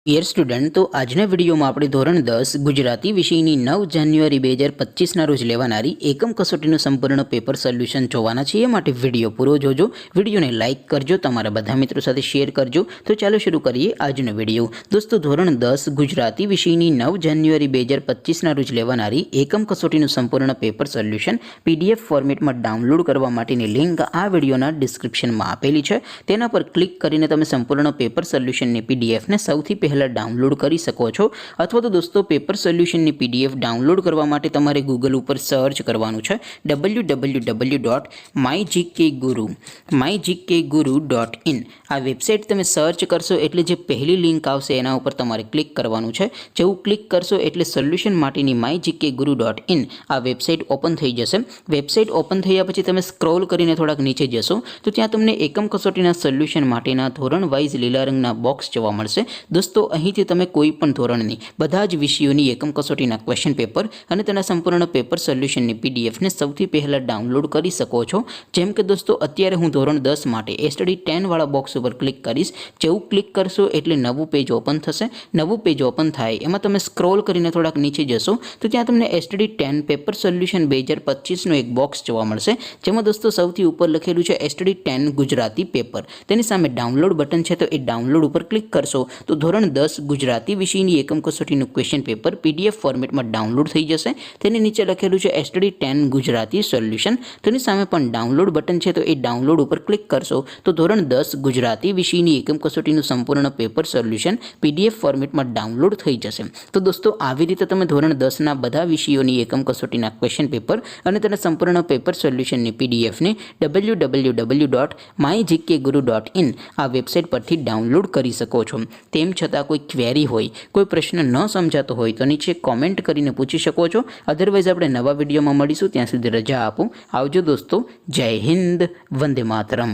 Dear student, તો આજના વિડીયોમાં આપણે ધોરણ 10 ગુજરાતી વિષયની 9 જાન્યુઆરી 2025ના રોજ લેવાનારી એકમ કસોટીનું સંપૂર્ણ પેપર સોલ્યુશન જોવાના છીએ। માટે વિડીયો પૂરો જોજો, વિડીયોને લાઇક કરજો, તમારા બધા મિત્રો સાથે શેર કરજો। તો ચાલો શરૂ કરીએ આજનો વિડીયો। દોસ્તો, ધોરણ 10 ગુજરાતી વિષયની 9 જાન્યુઆરી 2025ના રોજ લેવાનારી એકમ કસોટીનું સંપૂર્ણ પેપર સોલ્યુશન PDF ફોર્મેટમાં ડાઉનલોડ કરવા માટેની લિંક આ વિડીયોના ડિસ્ક્રિપ્શનમાં આપેલી છે। તેના પર ક્લિક કરીને તમે સંપૂર્ણ પેપર સોલ્યુશનની PDFને સૌથી પહેલા ડાઉનલોડ કરી શકો છો। અથવા તો દોસ્તો, પેપર સોલ્યુશનની PDF ડાઉનલોડ કરવા માટે તમારે ગૂગલ ઉપર સર્ચ કરવાનું છે www.mygkguru.in। આ વેબસાઇટ તમે સર્ચ કરશો એટલે જે પહેલી લિંક આવશે એના ઉપર તમારે ક્લિક કરવાનું છે। જેવું ક્લિક કરશો એટલે સોલ્યુશન માટેની mygkguru.in આ વેબસાઇટ ઓપન થઈ જશે। વેબસાઇટ ઓપન થયા પછી તમે સ્ક્રોલ કરીને થોડાક નીચે જશો તો ત્યાં તમને એકમ કસોટીના સોલ્યુશન માટેના ધોરણ વાઇઝ લીલા રંગના બોક્સ જોવા મળશે। દોસ્તો, અહીંથી તમે કોઈ પણ ધોરણની બધા જ વિષયોની એકમ કસોટીના ક્વેશ્ચન પેપર અને તેના સંપૂર્ણ પેપર સોલ્યુશનની PDFને સૌથી પહેલાં ડાઉનલોડ કરી શકો છો। જેમ કે દોસ્તો, અત્યારે હું ધોરણ 10 માટે STD 10 વાળા બોક્સ ઉપર ક્લિક કરીશ। જેવું ક્લિક કરશો એટલે નવું પેજ ઓપન થશે। નવું પેજ ઓપન થાય એમાં તમે સ્ક્રોલ કરીને થોડાક નીચે જશો તો ત્યાં તમને STD 10 પેપર સોલ્યુશન 2025નું એક બોક્સ જોવા મળશે, જેમાં દોસ્તો સૌથી ઉપર લખેલું છે STD 10 ગુજરાતી પેપર। તેની સામે ડાઉનલોડ બટન છે, તો એ ડાઉનલોડ ઉપર ક્લિક કરશો તો ધોરણ 10 ગુજરાતી વિષયની એકમ કસોટીનું ક્વેશ્ચન પેપર PDF ફોર્મેટમાં ડાઉનલોડ થઈ જશે। તેની નીચે લખેલું છે STD 10 ગુજરાતી સોલ્યુશન, તેની સામે પણ ડાઉનલોડ બટન છે, તો એ ડાઉનલોડ ઉપર ક્લિક કરશો તો ધોરણ 10 ગુજરાતી વિષયની એકમ કસોટીનું સંપૂર્ણ પેપર સોલ્યુશન PDF ફોર્મેટમાં ડાઉનલોડ થઈ જશે। તો દોસ્તો, આવી રીતે તમે ધોરણ 10ના બધા વિષયોની એકમ કસોટીના ક્વેશ્ચન પેપર અને તેના સંપૂર્ણ પેપર સોલ્યુશનની PDFને www.mygkguru.in આ વેબસાઇટ પરથી ડાઉનલોડ કરી શકો છો। તેમ છતાં કોઈ ક્વેરી હોય, કોઈ પ્રશ્ન ન સમજાતો હોય તો નીચે કોમેન્ટ કરીને પૂછી શકો છો। અધરવાઇઝ આપણે નવા વિડીયોમાં મળીશું, ત્યાં સુધી રજા આપો। આવજો દોસ્તો, જય હિન્દ, વંદે માતરમ।